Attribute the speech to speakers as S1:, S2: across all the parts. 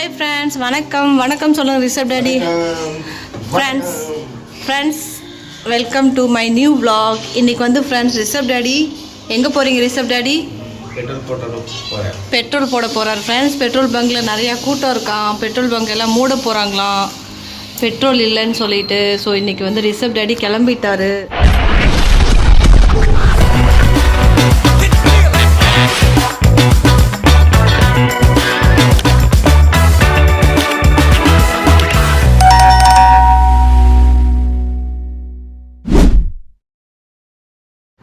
S1: Hi friends, வணக்கம் வணக்கம் சொல்லுங்கள் Rishabh daddy. Friends welcome to my new vlog. இன்றைக்கி வந்து ஃப்ரெண்ட்ஸ் ரிஷப் டாடி எங்கே போகிறீங்க? ரிஷப் டாடி பெட்ரோல் போட போகிறார் ஃப்ரெண்ட்ஸ். பெட்ரோல் பங்கில் நிறையா கூட்டம் இருக்கான். பெட்ரோல் பங்க் எல்லாம் மூட போகிறாங்களாம், பெட்ரோல் இல்லைன்னு சொல்லிட்டு. ஸோ இன்றைக்கி வந்து ரிஷப் டாடி கிளம்பிட்டாரு.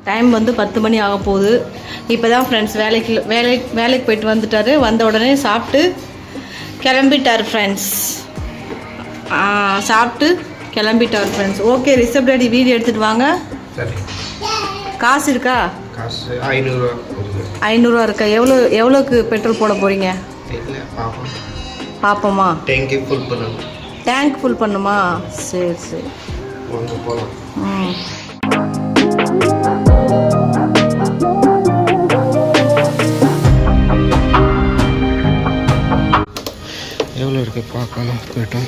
S1: டைம் வந்து 10 மணி ஆக போகுது. இப்போ தான் ஃப்ரெண்ட்ஸ் வேலைக்கு போயிட்டு வந்துட்டார். வந்த உடனே சாப்பிட்டு கிளம்பிட்டார் ஃப்ரெண்ட்ஸ். கிளம்பிட்டார் friends. Okay Rishabh daddy video எடுத்துகிட்டு வாங்க. காசு இருக்கா?
S2: காசு 500
S1: 500 இருக்கா? எவ்வளோக்கு பெட்ரோல் போட போகிறீங்க? பார்ப்போமா? டேங்க் ஃபுல் பண்ணுமா? சரி சரி
S2: போகலாம். எவ்வளோ இருக்குது பார்க்கலாம். பெட்ரோல்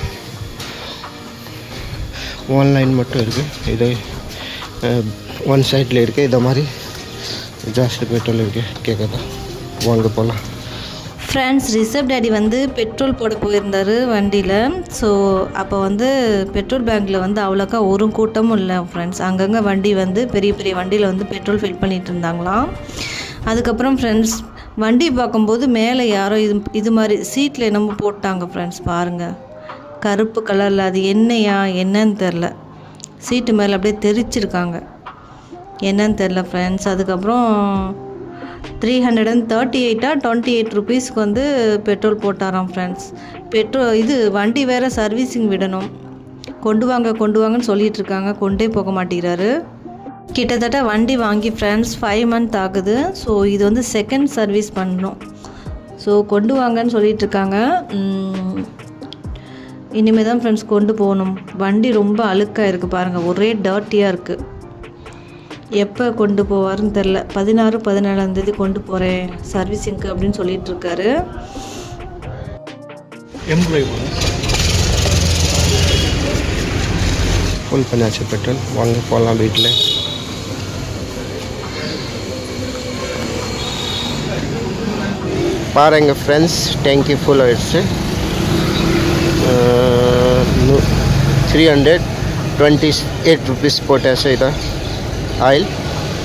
S2: ஆன்லைன் மட்டும் இருக்குது. இது ஒன் சைடில் இருக்குது. இதை மாதிரி ஜாஸ்தி பெட்ரோல் இருக்குது. கேட்குதா? வாங்க போகலாம்.
S1: ஃப்ரெண்ட்ஸ் ரிஷப் டாடி வந்து பெட்ரோல் போட போயிருந்தார் வண்டியில். ஸோ அப்போ வந்து பெட்ரோல் பேங்கில் வந்து அவ்வளோக்கா ஒரு கூட்டமும் இல்லை ஃப்ரெண்ட்ஸ். அங்கங்கே வண்டி வந்து பெரிய பெரிய வண்டியில் வந்து பெட்ரோல் ஃபில் பண்ணிகிட்டு இருந்தாங்களாம். அதுக்கப்புறம் ஃப்ரெண்ட்ஸ் வண்டி பார்க்கும்போது மேலே யாரோ இது மாதிரி சீட்டில் என்னமோ போட்டாங்க ஃப்ரெண்ட்ஸ். பாருங்கள், கருப்பு கலரில். அது என்னன்னு தெரில. சீட்டு மேலே அப்படியே தெரிச்சிருக்காங்க, என்னன்னு தெரில ஃப்ரெண்ட்ஸ். அதுக்கப்புறம் 338 ருபீஸ்க்கு வந்து பெட்ரோல் போட்டாராம் ஃப்ரெண்ட்ஸ். இது வண்டி வேறு சர்வீஸிங் விடணும். கொண்டு வாங்கன்னு சொல்லிகிட்டு இருக்காங்க. கொண்டே போக மாட்டேங்கிறாரு. கிட்டத்தட்ட வண்டி வாங்கி ஃப்ரெண்ட்ஸ் 5 மந்த் ஆகுது. ஸோ இது வந்து செகண்ட் சர்வீஸ் பண்ணணும். ஸோ கொண்டு வாங்கன்னு சொல்லிகிட்டு இருக்காங்க. இனிமேல் தான் ஃப்ரெண்ட்ஸ் கொண்டு போகணும். வண்டி ரொம்ப அழுக்காக இருக்குது பாருங்கள், ஒரே டர்ட்டியாக இருக்குது. எப்போ கொண்டு போவாருன்னு தெரில. 16-17 கொண்டு போகிறேன் சர்வீஸிங்க்கு அப்படின்னு சொல்லிட்டு இருக்காரு.
S2: ஃபுல் பண்ணியாச்சு பெட்ரோல். வாங்க போகலாம் வீட்டில். பாருங்கள் ஃப்ரெண்ட்ஸ், டேங்கி ஃபுல் ஆகிடுச்சு. 328 ருபீஸ் போட்டாச்சு. இதான் ஆயில்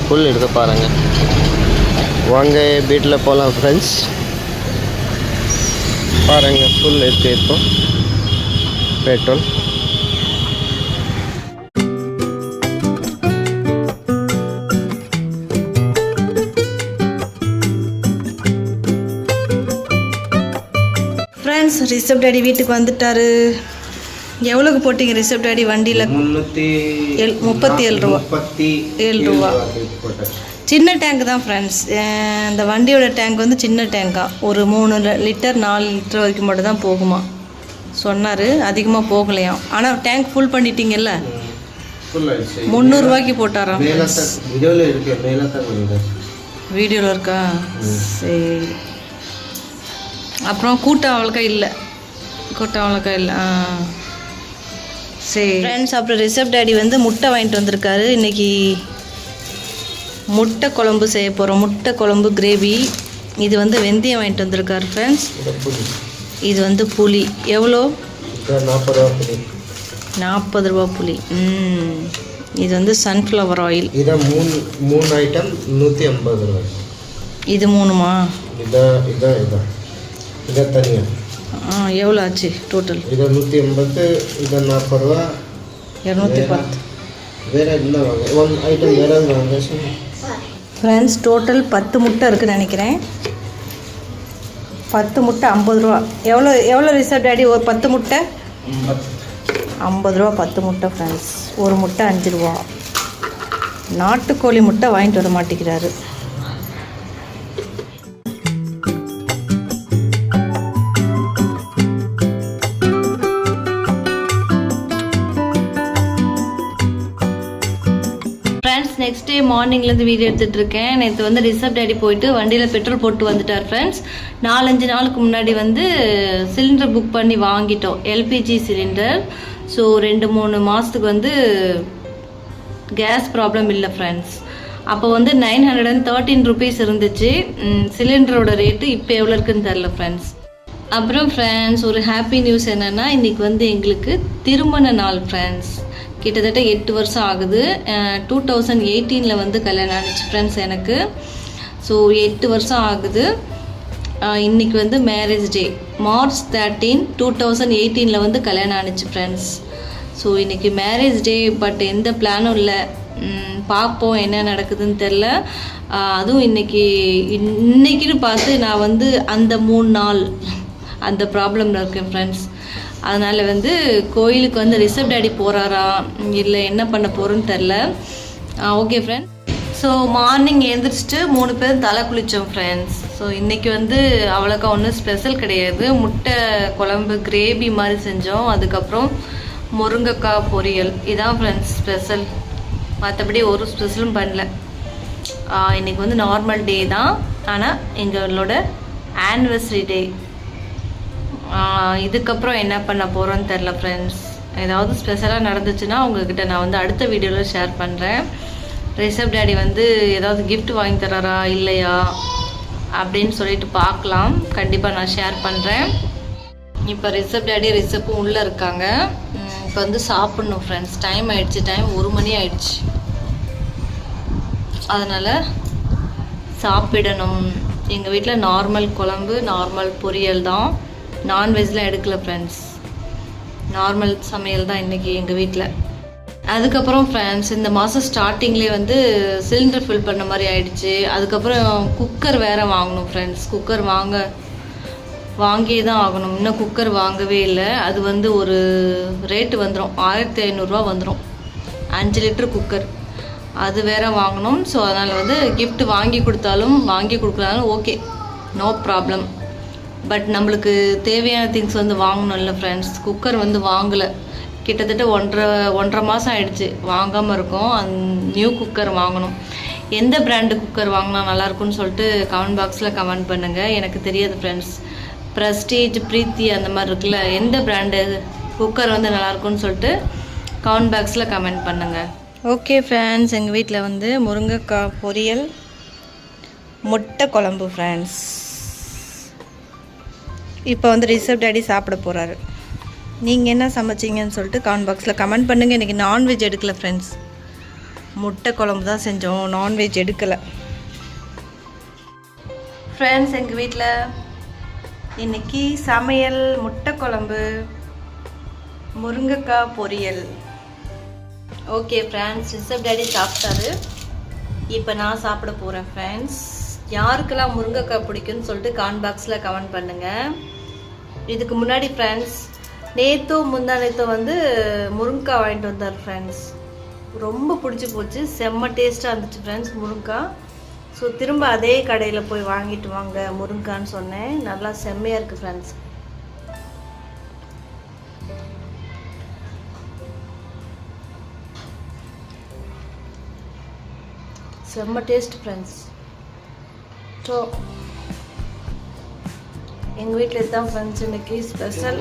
S2: ஃபுல் எடுக்க பாருங்கள். வாங்க வீட்டில் போகலாம் ஃப்ரெண்ட்ஸ். பாருங்கள் ஃபுல் இருக்குது இப்போ பெட்ரோல்.
S1: ஃப்ரெண்ட்ஸ் ரிஷப் டாடி வீட்டுக்கு வந்துட்டாரு. எவ்வளோக்கு போட்டிங்க ரிஷப் டாடி வண்டியில்? 37 ரூபா. சின்ன டேங்க் தான் ஃப்ரெண்ட்ஸ். இந்த வண்டியோட டேங்க் வந்து சின்ன டேங்காக ஒரு 3 லிட்டர் 4 லிட்டர் வரைக்கும் மட்டும் தான் போகுமா சொன்னார். அதிகமாக போகலையாம். ஆனால் டேங்க் ஃபுல் பண்ணிட்டீங்கல்ல. 300 ரூபாய்க்கு போட்டாராம். வீடியோவில் இருக்கா? சரி. அப்புறம் கூட்டம் அவ்வளோக்கா இல்லை. சரி ஃப்ரெண்ட்ஸ். அப்புறம் ரிஷப் டாடி வந்து முட்டை வாங்கிட்டு வந்திருக்காரு. இன்றைக்கி முட்டை குழம்பு செய்ய போகிறோம். முட்டை குழம்பு கிரேவி. இது வந்து வெந்தயம் வாங்கிட்டு வந்திருக்காரு ஃப்ரெண்ட்ஸ். இது வந்து புளி. எவ்வளோ? 40 ரூபா புளி. இது வந்து சன்ஃப்ளவர் ஆயில்.
S2: இதை மூணு ஐட்டம் 150 ரூபா. இது
S1: 3மா?
S2: இதை தனியாக
S1: எவ்வளோ ஆச்சு டோட்டல்?
S2: இதை 180, இதை 40 ரூபா.
S1: 210.
S2: வேறு என்ன வாங்க? 1 ஐட்டம் வேறு வாங்க
S1: ஃப்ரெண்ட்ஸ். டோட்டல் 10 முட்டை இருக்குதுன்னு நினைக்கிறேன். 10 முட்டை 50 ரூபா. எவ்வளோ ரிஷப் டாடி? ஒரு 10 முட்டை 50 ரூபா. 10 முட்டை ஃப்ரெண்ட்ஸ். ஒரு முட்டை 5 ரூபா. நாட்டுக்கோழி முட்டை வாங்கிட்டு வர மாட்டேங்கிறாரு. நெக்ஸ்ட் டே மார்னிங்லேருந்து வீடியோ எடுத்துகிட்டு இருக்கேன். நேற்று வந்து ரிசப் டேடி போயிட்டு வண்டியில் பெட்ரோல் போட்டு வந்துட்டார் ஃப்ரெண்ட்ஸ். 4-5 நாளுக்கு முன்னாடி வந்து சிலிண்டர் புக் பண்ணி வாங்கிட்டோம், எல்பிஜி சிலிண்டர். ஸோ 2-3 மாதத்துக்கு வந்து கேஸ் ப்ராப்ளம் இல்லை ஃப்ரெண்ட்ஸ். அப்போ வந்து 913 rupees இருந்துச்சு சிலிண்டரோட ரேட்டு. இப்போ எவ்வளோ இருக்குன்னு தெரில ஃப்ரெண்ட்ஸ். அப்புறம் ஃப்ரெண்ட்ஸ், ஒரு ஹாப்பி நியூஸ் என்னென்னா, இன்றைக்கி வந்து எங்களுக்கு திருமண நாள் ஃப்ரெண்ட்ஸ். கிட்டத்தட்ட 8 வருஷம் ஆகுது. 2018 வந்து கல்யாணம் ஆனிச்சு ஃப்ரெண்ட்ஸ் எனக்கு. ஸோ 8 வருஷம் ஆகுது. இன்றைக்கி வந்து மேரேஜ் டே, March 13, 2018 வந்து கல்யாணம் ஆனிச்சு ஃப்ரெண்ட்ஸ். ஸோ இன்றைக்கி மேரேஜ் டே. பட் எந்த பிளானும் இல்லை, பார்ப்போம் என்ன நடக்குதுன்னு தெரில. அதுவும் இன்னைக்குன்னு பார்த்து நான் வந்து அந்த 3 நாள் அந்த ப்ராப்ளமில் இருக்கேன் ஃப்ரெண்ட்ஸ். அதனால் வந்து கோயிலுக்கு வந்து ரிசப் டேடி போகிறாரா இல்லை என்ன பண்ண போகிறோன்னு தெரில. Okay friends. ஸோ மார்னிங் எழுந்திரிச்சிட்டு 3 பேரும் தலை குளித்தோம் ஃப்ரெண்ட்ஸ். ஸோ இன்றைக்கி வந்து அவ்வளோக்கா ஒன்றும் ஸ்பெஷல் கிடையாது. முட்டை குழம்பு கிரேவி மாதிரி செஞ்சோம். அதுக்கப்புறம் முருங்கைக்காய் பொரியல், இதான் ஃப்ரெண்ட்ஸ் ஸ்பெஷல். மற்றபடி ஒரு ஸ்பெஷலும் பண்ணல. இன்றைக்கி வந்து நார்மல் டே தான். ஆனால் எங்களோட ஆனிவர்சரி டே. இதுக்கப்புறம் என்ன பண்ண போகிறோன்னு தெரில ஃப்ரெண்ட்ஸ். ஏதாவது ஸ்பெஷலாக நடந்துச்சுன்னா உங்கள்கிட்ட நான் வந்து அடுத்த வீடியோவில் ஷேர் பண்ணுறேன். ரிசப் டேடி வந்து ஏதாவது கிஃப்ட் வாங்கி தராரா இல்லையா அப்படின்னு சொல்லிட்டு பார்க்கலாம். கண்டிப்பாக நான் ஷேர் பண்ணுறேன். இப்போ ரிசப் டேடி ரிசப்பும் உள்ளே இருக்காங்க. இப்போ வந்து சாப்பிட்ணும் ஃப்ரெண்ட்ஸ். டைம் ஆகிடுச்சு. டைம் 1 மணி ஆயிடுச்சு. அதனால் சாப்பிடணும். எங்கள் வீட்டில் நார்மல் குழம்பு, நார்மல் பொரியல் தான். நான்வெஜ்லாம் எடுக்கல ஃப்ரெண்ட்ஸ். நார்மல் சமையல் தான் இன்றைக்கி எங்கள் வீட்டில். அதுக்கப்புறம் ஃப்ரெண்ட்ஸ், இந்த மாதம் ஸ்டார்டிங்லேயே வந்து சிலிண்டர் ஃபில் பண்ண மாதிரி ஆயிடுச்சு. அதுக்கப்புறம் குக்கர் வேறு வாங்கணும் ஃப்ரெண்ட்ஸ். குக்கர் வாங்கியே தான் ஆகணும். இன்னும் குக்கர் வாங்கவே இல்லை. அது வந்து ஒரு ரேட்டு வந்துடும், 1500 வந்துடும். 5 லிட்டர் குக்கர் அது வேறு வாங்கணும். ஸோ அதனால் வந்து கிஃப்ட் வாங்கி கொடுக்கலாலும் ஓகே, நோ ப்ராப்ளம். பட் நம்மளுக்கு தேவையான திங்ஸ் வந்து வாங்கணும் இல்லை ஃப்ரெண்ட்ஸ். குக்கர் வந்து வாங்கலை. கிட்டத்தட்ட 1.5 மாதம் ஆகிடுச்சு வாங்காமல் இருக்கோம். நியூ குக்கர் வாங்கணும். எந்த பிராண்டு குக்கர் வாங்கினா நல்லாயிருக்குன்னு சொல்லிட்டு கமெண்ட் பாக்ஸில் கமெண்ட் பண்ணுங்கள். எனக்கு தெரியாது ஃப்ரெண்ட்ஸ். ப்ரெஸ்டீஜ், பிரீத்தி அந்த மாதிரி இருக்குல்ல, எந்த பிராண்டு குக்கர் வந்து நல்லாயிருக்குன்னு சொல்லிட்டு கமெண்ட் பாக்ஸில் கமெண்ட் பண்ணுங்கள். ஓகே ஃப்ரெண்ட்ஸ், எங்கள் வீட்டில் வந்து முருங்கைக்காய் பொரியல், முட்டை குழம்பு ஃப்ரெண்ட்ஸ். இப்போ வந்து ரிசப் டேடி சாப்பிட போகிறாரு. நீங்கள் என்ன சமைச்சிங்கன்னு சொல்லிட்டு கமெண்ட் பாக்ஸில் கமெண்ட் பண்ணுங்கள். இன்றைக்கி நான்வெஜ் எடுக்கலை ஃப்ரெண்ட்ஸ். முட்டை குழம்பு தான் செஞ்சோம், நான்வெஜ் எடுக்கலை ஃப்ரெண்ட்ஸ். எங்கள் வீட்டில் இன்றைக்கி சமையல் முட்டை குழம்பு, முருங்கைக்காய் பொரியல். ஓகே ஃப்ரெண்ட்ஸ், ரிசப் டேடி சாப்பிட்டாரு. இப்போ நான் சாப்பிட போகிறேன் ஃப்ரெண்ட்ஸ். யாருக்கெல்லாம் முருங்கைக்காய் பிடிக்குன்னு சொல்லிட்டு கமெண்ட் பாக்ஸில் கமெண்ட் பண்ணுங்கள். இதுக்கு முன்னாடி ஃப்ரெண்ட்ஸ் முந்தானேத்தோ வந்து முருங்கைக்காய் வாங்கிட்டு வந்தார் ஃப்ரெண்ட்ஸ். ரொம்ப பிடிச்சி போச்சு, செம்ம டேஸ்ட்டாக இருந்துச்சு ஃப்ரெண்ட்ஸ் முருங்கைக்காய். ஸோ திரும்ப அதே கடையில் போய் வாங்கிட்டு வாங்க முருங்கைக்கான்னு சொன்னேன். நல்லா செம்மையாக இருக்குது ஃப்ரெண்ட்ஸ். செம்ம டேஸ்ட் ஃப்ரெண்ட்ஸ். ஸோ எங்கள் வீட்டில் இதுதான் ஃப்ரெண்ட்ஸ் இன்றைக்கி ஸ்பெஷல்.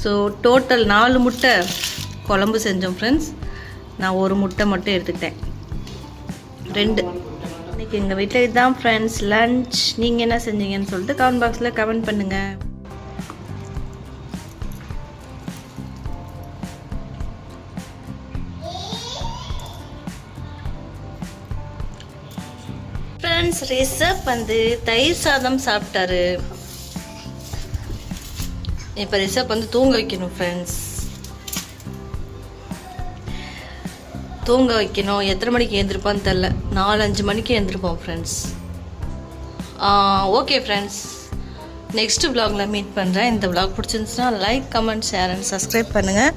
S1: ஸோ டோட்டல் 4 முட்டை குழம்பு செஞ்சோம் ஃப்ரெண்ட்ஸ். நான் 1 முட்டை மட்டும் எடுத்துக்கிட்டேன், 2. இன்றைக்கி எங்கள் வீட்டில் இதுதான் ஃப்ரெண்ட்ஸ் லன்ச். நீங்கள் என்ன செஞ்சீங்கன்னு சொல்லிட்டு கமெண்ட் பாக்ஸில் கமெண்ட் பண்ணுங்கள். ஃப்ரெண்ட்ஸ், ரிசப் வந்து தயிர் சாதம் சாப்பிட்டாரு. இப்போ ரிசப் வந்து தூங்க வைக்கணும் ஃப்ரெண்ட்ஸ். தூங்க வைக்கணும். எத்தனை மணிக்கு எழுந்திருப்பான்னு தெரில. 4-5 மணிக்கு எழுந்திருப்போம் ஃப்ரெண்ட்ஸ். ஓகே ஃப்ரெண்ட்ஸ், நெக்ஸ்ட் vlogல மீட் பண்ணுறேன். இந்த vlog பிடிச்சிருந்துச்சுன்னா like, comment, share and subscribe பண்ணுங்கள்.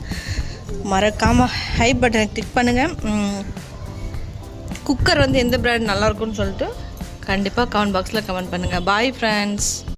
S1: மறக்காமல் ஹை பட்டனை கிளிக் பண்ணுங்கள். குக்கர் வந்து எந்த பிராண்ட் நல்லாயிருக்குன்னு சொல்லிட்டு கண்டிப்பாக கமெண்ட் பாக்ஸில் கமெண்ட் பண்ணுங்கள். Bye friends.